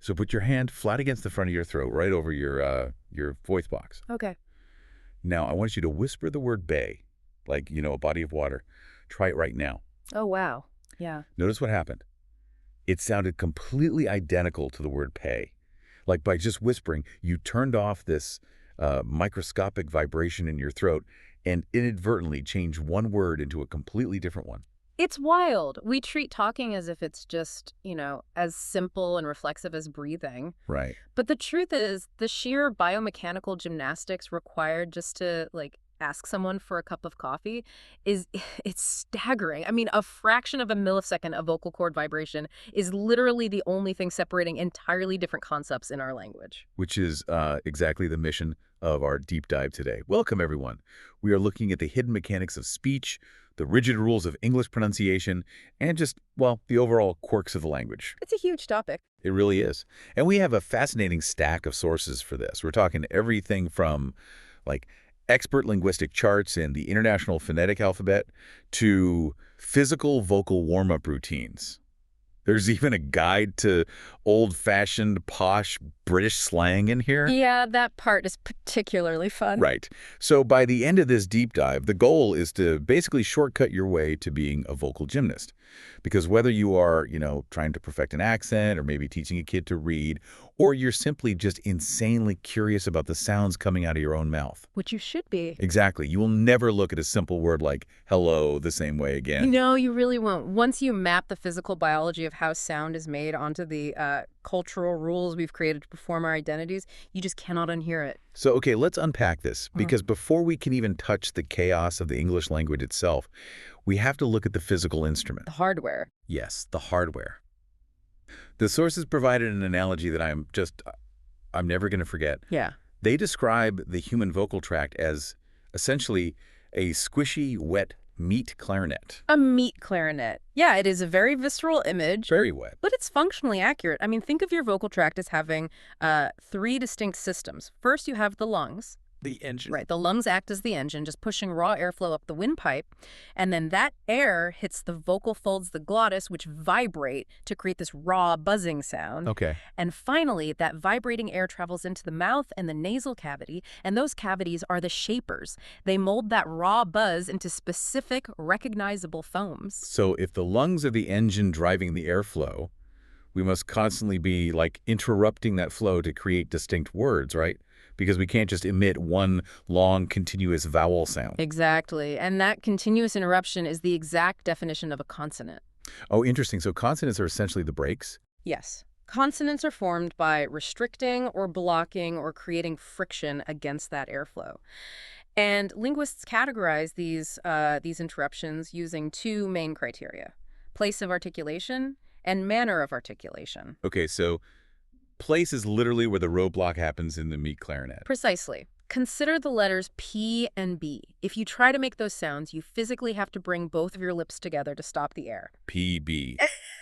So put your hand flat against the front of your throat, right over your voice box. Okay. Now, I want you to whisper the word bay, like, a body of water. Try it right now. Oh, wow. Yeah. Notice what happened. It sounded completely identical to the word pay. Like by just whispering, you turned off this microscopic vibration in your throat and inadvertently changed one word into a completely different one. It's wild. We treat talking as if it's just, as simple and reflexive as breathing. Right. But the truth is, the sheer biomechanical gymnastics required just to, ask someone for a cup of coffee is, it's staggering. I mean, a fraction of a millisecond of vocal cord vibration is literally the only thing separating entirely different concepts in our language. Which is exactly the mission of our deep dive today. Welcome, everyone. We are looking at the hidden mechanics of speech, the rigid rules of English pronunciation, and just, well, the overall quirks of the language. It's a huge topic. It really is. And we have a fascinating stack of sources for this. We're talking everything from, like, expert linguistic charts in the International Phonetic Alphabet to physical vocal warm-up routines. There's even a guide to old-fashioned, posh British slang in here. Yeah, that part is particularly fun. Right. So by the end of this deep dive, the goal is to basically shortcut your way to being a vocal gymnast. Because whether you are, trying to perfect an accent or maybe teaching a kid to read, or you're simply just insanely curious about the sounds coming out of your own mouth. Which you should be. Exactly. You will never look at a simple word like hello the same way again. No, you really won't. Once you map the physical biology of how sound is made onto the cultural rules we've created to perform our identities, you just cannot unhear it. So, okay, let's unpack this, because before we can even touch the chaos of the English language itself, we have to look at the physical instrument. The hardware. Yes, the hardware. The sources provided an analogy that I'm never going to forget. Yeah. They describe the human vocal tract as essentially a squishy, wet meat clarinet. A meat clarinet. Yeah, it is a very visceral image. Very wet. But it's functionally accurate. I mean, think of your vocal tract as having three distinct systems. First, you have the lungs. The engine. Right. The lungs act as the engine, just pushing raw airflow up the windpipe. And then that air hits the vocal folds, the glottis, which vibrate to create this raw buzzing sound. Okay. And finally, that vibrating air travels into the mouth and the nasal cavity, and those cavities are the shapers. They mold that raw buzz into specific, recognizable foams. So if the lungs are the engine driving the airflow, we must constantly be, interrupting that flow to create distinct words, right? Because we can't just emit one long, continuous vowel sound. Exactly. And that continuous interruption is the exact definition of a consonant. Oh, interesting. So consonants are essentially the brakes? Yes. Consonants are formed by restricting or blocking or creating friction against that airflow. And linguists categorize these interruptions using two main criteria: place of articulation and manner of articulation. Okay, so place is literally where the roadblock happens in the meat clarinet. Precisely. Consider the letters P and B. If you try to make those sounds, you physically have to bring both of your lips together to stop the air. PB.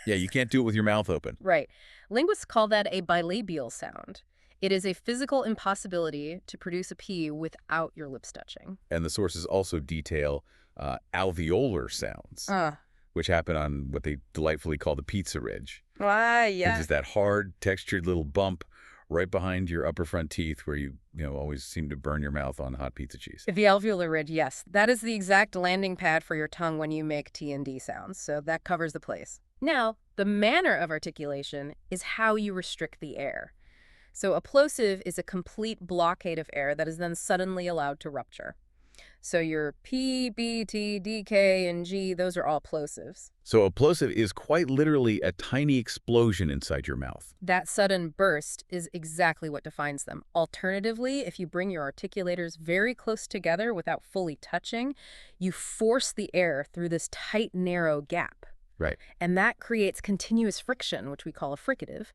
Yeah, you can't do it with your mouth open. Right. Linguists call that a bilabial sound. It is a physical impossibility to produce a P without your lips touching. And the sources also detail alveolar sounds, which happen on what they delightfully call the pizza ridge. Ah, It's yeah. just that hard, textured little bump right behind your upper front teeth where you always seem to burn your mouth on hot pizza cheese. The alveolar ridge, yes. That is the exact landing pad for your tongue when you make T and D sounds, so that covers the place. Now, the manner of articulation is how you restrict the air. So a plosive is a complete blockade of air that is then suddenly allowed to rupture. So your P, B, T, D, K, and G, those are all plosives. So a plosive is quite literally a tiny explosion inside your mouth. That sudden burst is exactly what defines them. Alternatively, if you bring your articulators very close together without fully touching, you force the air through this tight, narrow gap. Right. And that creates continuous friction, which we call a fricative.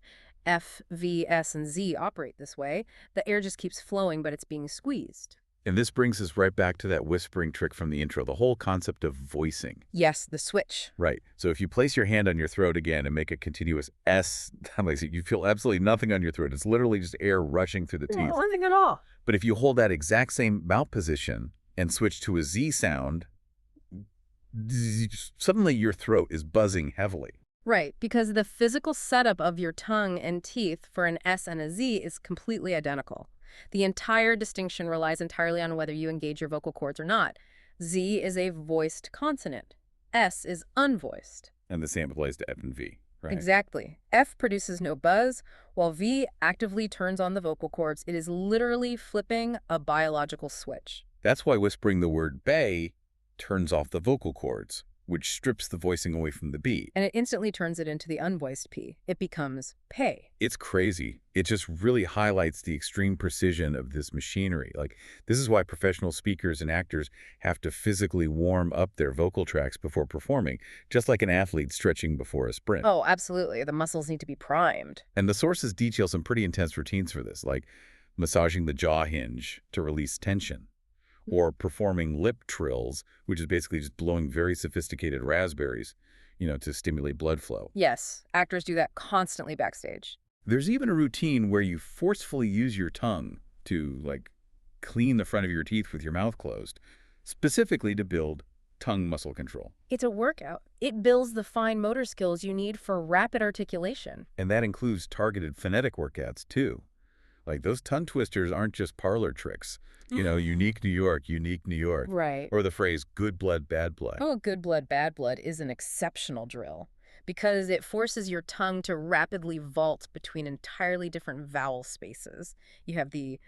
F, V, S, and Z operate this way. The air just keeps flowing, but it's being squeezed. And this brings us right back to that whispering trick from the intro, the whole concept of voicing. Yes, the switch. Right. So if you place your hand on your throat again and make a continuous S, you feel absolutely nothing on your throat. It's literally just air rushing through the teeth. Nothing at all. But if you hold that exact same mouth position and switch to a Z sound, suddenly your throat is buzzing heavily. Right, because the physical setup of your tongue and teeth for an S and a Z is completely identical. The entire distinction relies entirely on whether you engage your vocal cords or not. Z is a voiced consonant. S is unvoiced. And the same applies to F and V, right? Exactly. F produces no buzz, while V actively turns on the vocal cords. It is literally flipping a biological switch. That's why whispering the word bay turns off the vocal cords, which strips the voicing away from the B. And it instantly turns it into the unvoiced P. It becomes pay. It's crazy. It just really highlights the extreme precision of this machinery. Like, this is why professional speakers and actors have to physically warm up their vocal tracts before performing, just like an athlete stretching before a sprint. Oh, absolutely. The muscles need to be primed. And the sources detail some pretty intense routines for this, like massaging the jaw hinge to release tension, or performing lip trills, which is basically just blowing very sophisticated raspberries, to stimulate blood flow. Yes, actors do that constantly backstage. There's even a routine where you forcefully use your tongue to, like, clean the front of your teeth with your mouth closed, specifically to build tongue muscle control. It's a workout. It builds the fine motor skills you need for rapid articulation. And that includes targeted phonetic workouts, too. Like, those tongue twisters aren't just parlor tricks. Unique New York, unique New York. Right. Or the phrase, good blood, bad blood. Oh, good blood, bad blood is an exceptional drill because it forces your tongue to rapidly vault between entirely different vowel spaces. You have the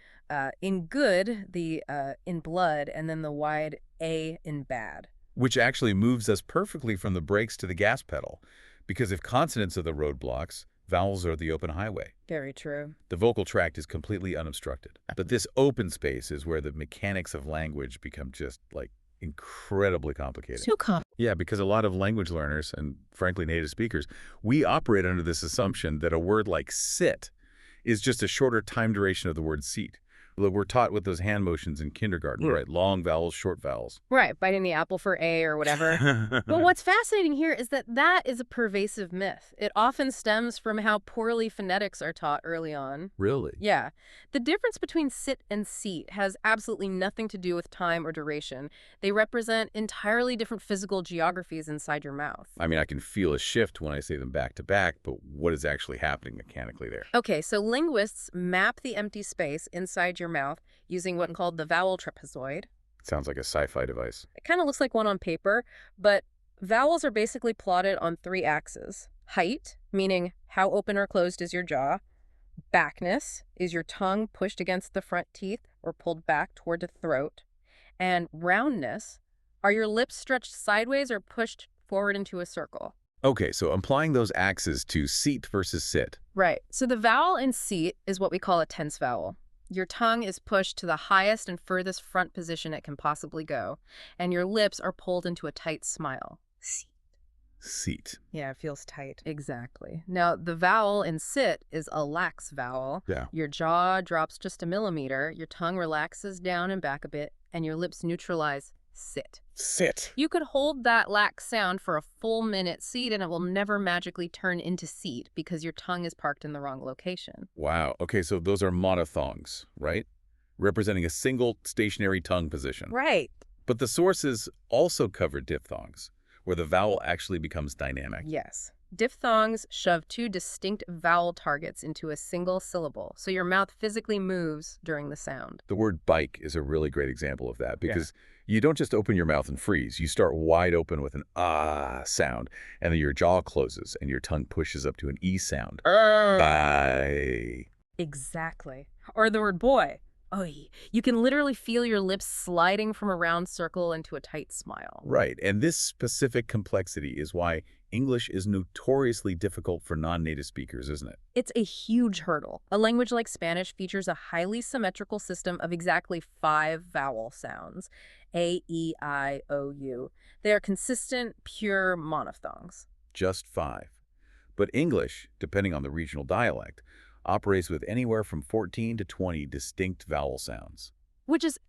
in good, the in blood, and then the wide A in bad. Which actually moves us perfectly from the brakes to the gas pedal. Because if consonants are the roadblocks, vowels are the open highway. Very true. The vocal tract is completely unobstructed. But this open space is where the mechanics of language become just, like, incredibly complicated. So Yeah, because a lot of language learners, and frankly native speakers, we operate under this assumption that a word like sit is just a shorter time duration of the word seat. Look, we're taught with those hand motions in kindergarten, right? Long vowels, short vowels. Right, biting the apple for A or whatever. But what's fascinating here is that that is a pervasive myth. It often stems from how poorly phonetics are taught early on. Really? Yeah. The difference between sit and seat has absolutely nothing to do with time or duration. They represent entirely different physical geographies inside your mouth. I mean, I can feel a shift when I say them back to back, but what is actually happening mechanically there? Okay, so linguists map the empty space inside your mouth using what's called the vowel trapezoid. Sounds like a sci-fi device. It kind of looks like one on paper, but vowels are basically plotted on 3 axes. Height, meaning how open or closed is your jaw. Backness, is your tongue pushed against the front teeth or pulled back toward the throat. And roundness, are your lips stretched sideways or pushed forward into a circle? Okay, so applying those axes to seat versus sit. Right. So the vowel in seat is what we call a tense vowel. Your tongue is pushed to the highest and furthest front position it can possibly go, and your lips are pulled into a tight smile. Seat. Seat. Yeah, it feels tight. Exactly. Now, the vowel in sit is a lax vowel. Yeah. Your jaw drops just a millimeter, your tongue relaxes down and back a bit, and your lips neutralize sit. Sit. You could hold that lax sound for a full minute seat and it will never magically turn into seat because your tongue is parked in the wrong location. Wow. Okay, so those are monophthongs, right? Representing a single stationary tongue position. Right. But the sources also cover diphthongs, where the vowel actually becomes dynamic. Yes. Diphthongs shove 2 distinct vowel targets into a single syllable, so your mouth physically moves during the sound. The word bike is a really great example of that because you don't just open your mouth and freeze. You start wide open with an ah sound, and then your jaw closes and your tongue pushes up to an e sound. Bye. Exactly. Or the word boy. Oy. You can literally feel your lips sliding from a round circle into a tight smile. Right, and this specific complexity is why English is notoriously difficult for non-native speakers, isn't it? It's a huge hurdle. A language like Spanish features a highly symmetrical system of exactly 5 vowel sounds. A, E, I, O, U. They are consistent, pure monophthongs. Just 5. But English, depending on the regional dialect, operates with anywhere from 14 to 20 distinct vowel sounds. Which is,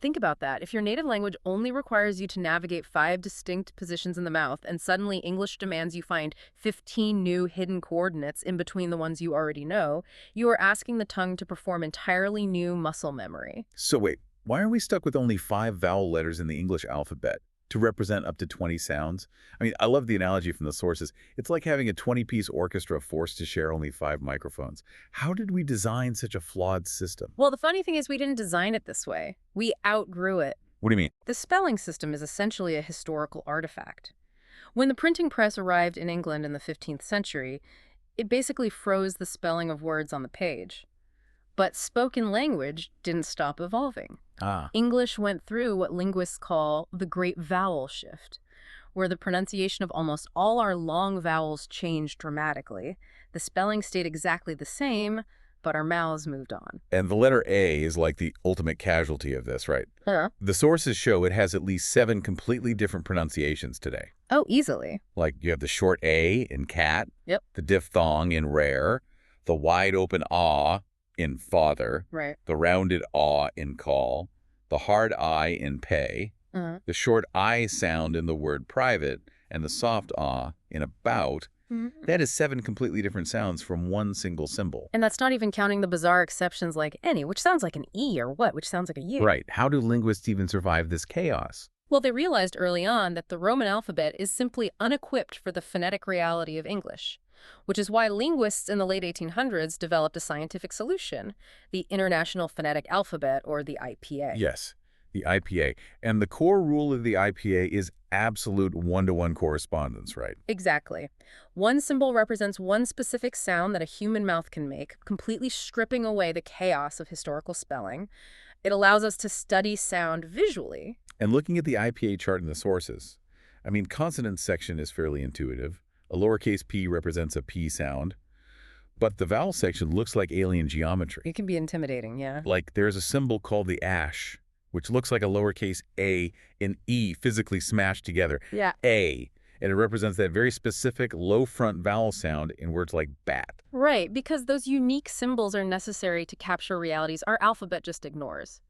think about that. If your native language only requires you to navigate 5 distinct positions in the mouth, and suddenly English demands you find 15 new hidden coordinates in between the ones you already know, you are asking the tongue to perform entirely new muscle memory. So wait, why are we stuck with only 5 vowel letters in the English alphabet? to represent up to 20 sounds. I mean, I love the analogy from the sources. It's like having a 20-piece orchestra forced to share only 5 microphones. How did we design such a flawed system? Well, the funny thing is we didn't design it this way. We outgrew it. What do you mean? The spelling system is essentially a historical artifact. When the printing press arrived in England in the 15th century, it basically froze the spelling of words on the page. But spoken language didn't stop evolving. Ah, English went through what linguists call the Great Vowel Shift, where the pronunciation of almost all our long vowels changed dramatically. The spelling stayed exactly the same, but our mouths moved on. and the letter A is like the ultimate casualty of this, right? The sources show it has at least 7 completely different pronunciations today. Oh, easily. Like you have the short A in cat, Yep. the diphthong in rare, the wide open ah in father, Right. the rounded aw in call, the hard I in pay, the short I sound in the word private, and the soft ah in about. That is 7 completely different sounds from one single symbol. And that's not even counting the bizarre exceptions like any, which sounds like an E, or what, which sounds like a U. Right. How do linguists even survive this chaos? Well, they realized early on that the Roman alphabet is simply unequipped for the phonetic reality of English, which is why linguists in the late 1800s developed a scientific solution, the International Phonetic Alphabet, or the IPA. Yes, the IPA. And the core rule of the IPA is absolute one-to-one correspondence, right? Exactly. One symbol represents one specific sound that a human mouth can make, completely stripping away the chaos of historical spelling. It allows us to study sound visually. And looking at the IPA chart in the sources, I mean, consonant section is fairly intuitive. A lowercase p represents a P sound, but the vowel section looks like alien geometry. It can be intimidating, yeah. Like there's a symbol called the ash, which looks like a lowercase a and E physically smashed together. Yeah. A. And it represents that very specific low front vowel sound in words like bat. Right, because those unique symbols are necessary to capture realities our alphabet just ignores.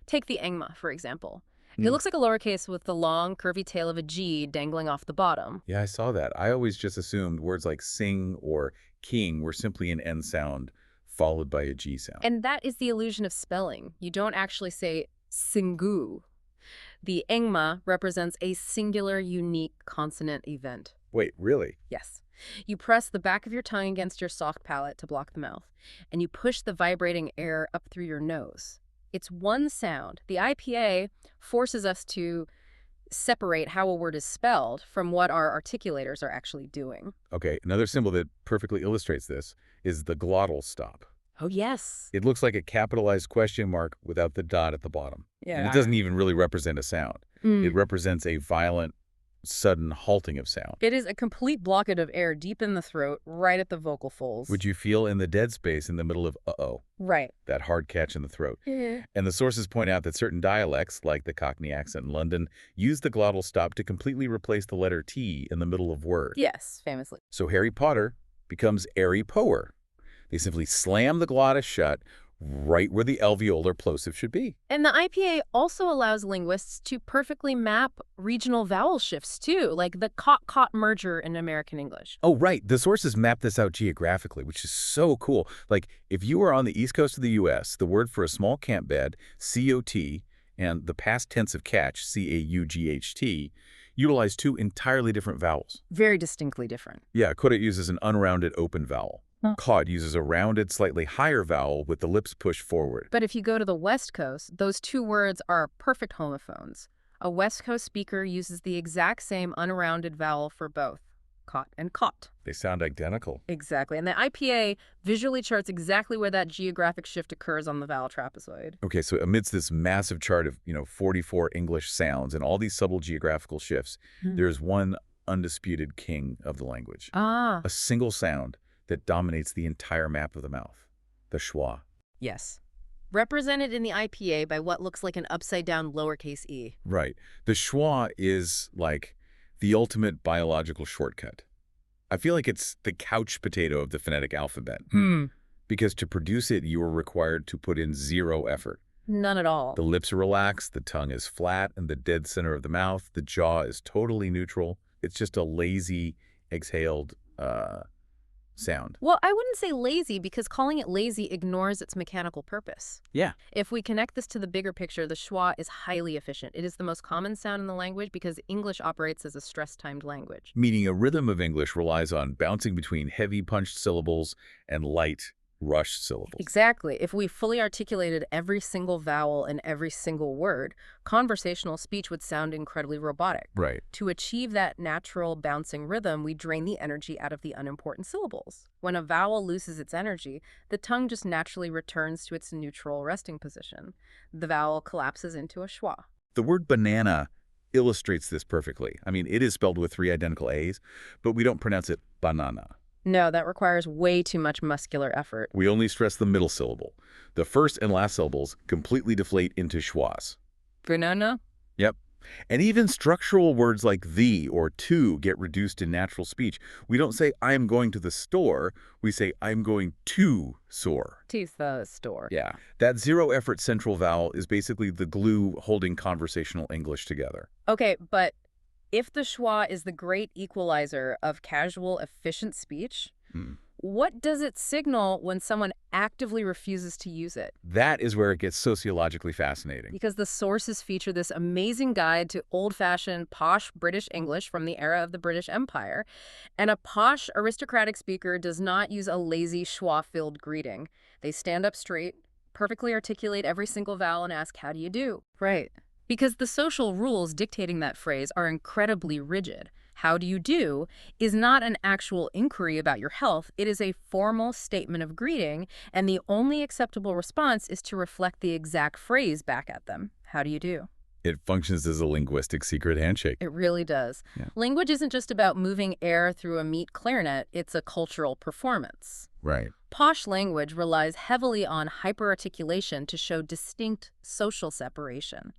Take the engma, for example. It looks like a lowercase with the long, curvy tail of a G dangling off the bottom. Yeah, I saw that. I always just assumed words like sing or king were simply an N sound followed by a G sound. And that is the illusion of spelling. You don't actually say singu. The engma represents a singular, unique consonant event. Wait, really? Yes. You press the back of your tongue against your soft palate to block the mouth, and you push the vibrating air up through your nose. It's one sound. The IPA forces us to separate how a word is spelled from what our articulators are actually doing. Okay, another symbol that perfectly illustrates this is the glottal stop. Oh, yes. It looks like a capitalized question mark without the dot at the bottom. Yeah. And it doesn't even really represent a sound. It represents a violent, sudden halting of sound. It is a complete blockage of air deep in the throat, right at the vocal folds. Which you feel in the dead space in the middle of uh-oh, Right. that hard catch in the throat. Yeah. And the sources point out that certain dialects, like the Cockney accent in London, use the glottal stop to completely replace the letter T in the middle of word. Yes, famously. So Harry Potter becomes Airy Poer. They simply slam the glottis shut right where the alveolar plosive should be. And the IPA also allows linguists to perfectly map regional vowel shifts, too, like the cot-cot merger in American English. Oh, right. The sources map this out geographically, which is so cool. Like, if you are on the east coast of the U.S., the word for a small camp bed, C-O-T, and the past tense of catch, C-A-U-G-H-T, utilize 2 entirely different vowels. Very distinctly different. Yeah, coda uses an unrounded open vowel. Cod uses a rounded, slightly higher vowel with the lips pushed forward. But if you go to the West Coast, those 2 words are perfect homophones. A West Coast speaker uses the exact same unrounded vowel for both, cot and cot. They sound identical. Exactly. And the IPA visually charts exactly where that geographic shift occurs on the vowel trapezoid. Okay, so amidst this massive chart of, 44 English sounds and all these subtle geographical shifts, there's one undisputed king of the language. Ah. A single sound that dominates the entire map of the mouth, the schwa. Yes. Represented in the IPA by what looks like an upside-down lowercase e. Right. The schwa is like the ultimate biological shortcut. I feel like it's the couch potato of the phonetic alphabet. Because to produce it, you are required to put in 0 effort. None at all. The lips are relaxed, the tongue is flat, and the dead center of the mouth, the jaw is totally neutral. It's just a lazy, exhaled, sound. Well, I wouldn't say lazy because calling it lazy ignores its mechanical purpose. Yeah. If we connect this to the bigger picture, the schwa is highly efficient. It is the most common sound in the language because English operates as a stress-timed language. Meaning a rhythm of English relies on bouncing between heavy punched syllables and light rushed syllables. Exactly. If we fully articulated every single vowel in every single word, conversational speech would sound incredibly robotic. Right. To achieve that natural bouncing rhythm, we drain the energy out of the unimportant syllables. When a vowel loses its energy, the tongue just naturally returns to its neutral resting position. The vowel collapses into a schwa. The word banana illustrates this perfectly. I mean, it is spelled with 3 identical A's, but we don't pronounce it banana. No, that requires way too much muscular effort. We only stress the middle syllable. The first and last syllables completely deflate into schwas. Banana? Yep. And even structural words like the or to get reduced in natural speech. We don't say, I am going to the store. We say, I'm going to soar. To the store. Yeah. That zero-effort central vowel is basically the glue holding conversational English together. Okay, but if the schwa is the great equalizer of casual, efficient speech, what does it signal when someone actively refuses to use it? That is where it gets sociologically fascinating. Because the sources feature this amazing guide to old-fashioned, posh British English from the era of the British Empire. And a posh, aristocratic speaker does not use a lazy, schwa-filled greeting. They stand up straight, perfectly articulate every single vowel, and ask, how do you do? Right. Because the social rules dictating that phrase are incredibly rigid. How do you do is not an actual inquiry about your health. It is a formal statement of greeting, and the only acceptable response is to reflect the exact phrase back at them. How do you do? It functions as a linguistic secret handshake. It really does. Yeah. Language isn't just about moving air through a meat clarinet. It's a cultural performance. Right. Posh language relies heavily on hyperarticulation to show distinct social separation.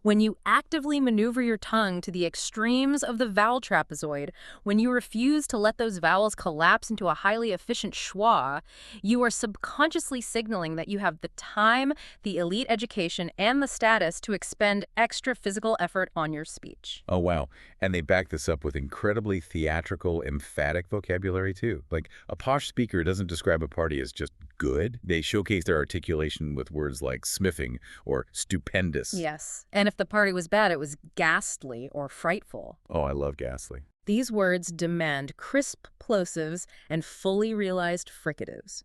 When you actively maneuver your tongue to the extremes of the vowel trapezoid, when you refuse to let those vowels collapse into a highly efficient schwa, you are subconsciously signaling that you have the time, the elite education, and the status to expend extra physical effort on your speech. Oh, wow. And they back this up with incredibly theatrical, emphatic vocabulary, too. Like, a posh speaker doesn't describe a party as just good. They showcase their articulation with words like smiffing or stupendous. Yes. And if the party was bad, it was ghastly or frightful. Oh, I love ghastly. These words demand crisp plosives and fully realized fricatives.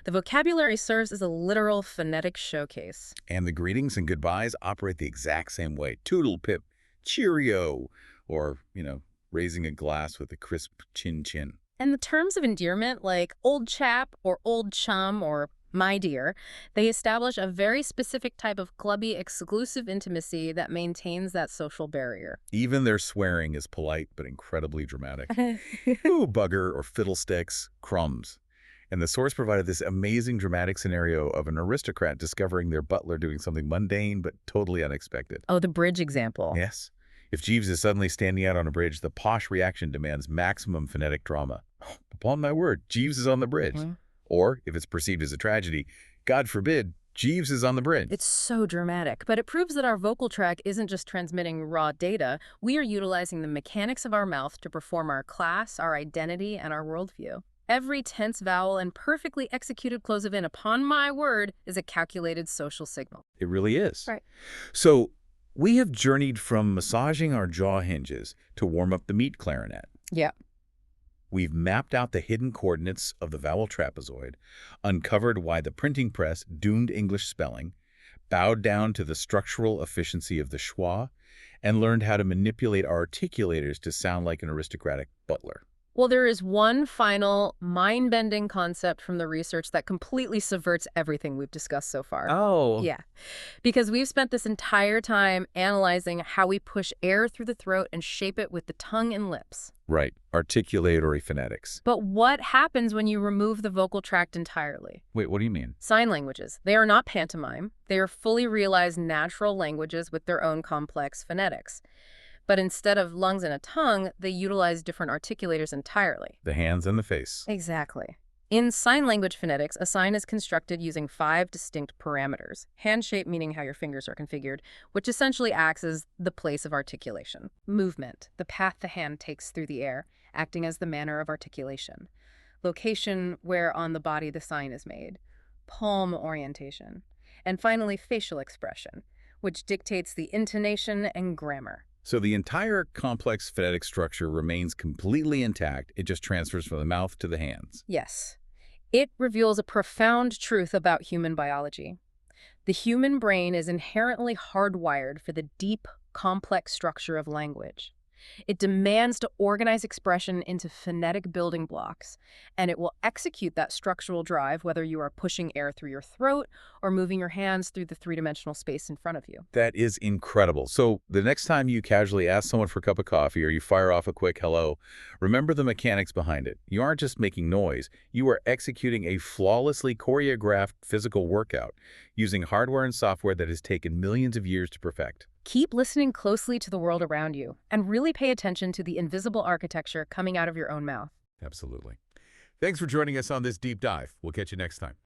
The vocabulary serves as a literal phonetic showcase. And the greetings and goodbyes operate the exact same way. Toodle pip, cheerio, or, raising a glass with a crisp chin-chin. And the terms of endearment like old chap or old chum or my dear, they establish a very specific type of clubby, exclusive intimacy that maintains that social barrier. Even their swearing is polite but incredibly dramatic. Ooh, bugger or fiddlesticks, crumbs. And the source provided this amazing dramatic scenario of an aristocrat discovering their butler doing something mundane but totally unexpected. Oh, the bridge example. Yes. If Jeeves is suddenly standing out on a bridge, the posh reaction demands maximum phonetic drama. Upon my word, Jeeves is on the bridge. Or, if it's perceived as a tragedy, God forbid, Jeeves is on the bridge. It's so dramatic, but it proves that our vocal tract isn't just transmitting raw data. We are utilizing the mechanics of our mouth to perform our class, our identity, and our worldview. Every tense vowel and perfectly executed close of in, upon my word, is a calculated social signal. It really is. Right. So, we have journeyed from massaging our jaw hinges to warm up the meat clarinet. Yeah. We've mapped out the hidden coordinates of the vowel trapezoid, uncovered why the printing press doomed English spelling, bowed down to the structural efficiency of the schwa, and learned how to manipulate our articulators to sound like an aristocratic butler. Well, there is one final mind-bending concept from the research that completely subverts everything we've discussed so far. Oh. Yeah, because we've spent this entire time analyzing how we push air through the throat and shape it with the tongue and lips. Right. Articulatory phonetics. But what happens when you remove the vocal tract entirely? Wait, what do you mean? Sign languages. They are not pantomime. They are fully realized natural languages with their own complex phonetics. But instead of lungs and a tongue, they utilize different articulators entirely. The hands and the face. Exactly. In sign language phonetics, a sign is constructed using 5 distinct parameters. Hand shape meaning how your fingers are configured, which essentially acts as the place of articulation. Movement, the path the hand takes through the air, acting as the manner of articulation. location where on the body the sign is made, palm orientation, and finally facial expression, which dictates the intonation and grammar. So the entire complex phonetic structure remains completely intact. It just transfers from the mouth to the hands. Yes, it reveals a profound truth about human biology. The human brain is inherently hardwired for the deep, complex structure of language. It demands to organize expression into phonetic building blocks, and it will execute that structural drive whether you are pushing air through your throat or moving your hands through the three-dimensional space in front of you. That is incredible. So the next time you casually ask someone for a cup of coffee or you fire off a quick hello, remember the mechanics behind it. You aren't just making noise. You are executing a flawlessly choreographed physical workout using hardware and software that has taken millions of years to perfect. Keep listening closely to the world around you and really pay attention to the invisible architecture coming out of your own mouth. Absolutely. Thanks for joining us on this deep dive. We'll catch you next time.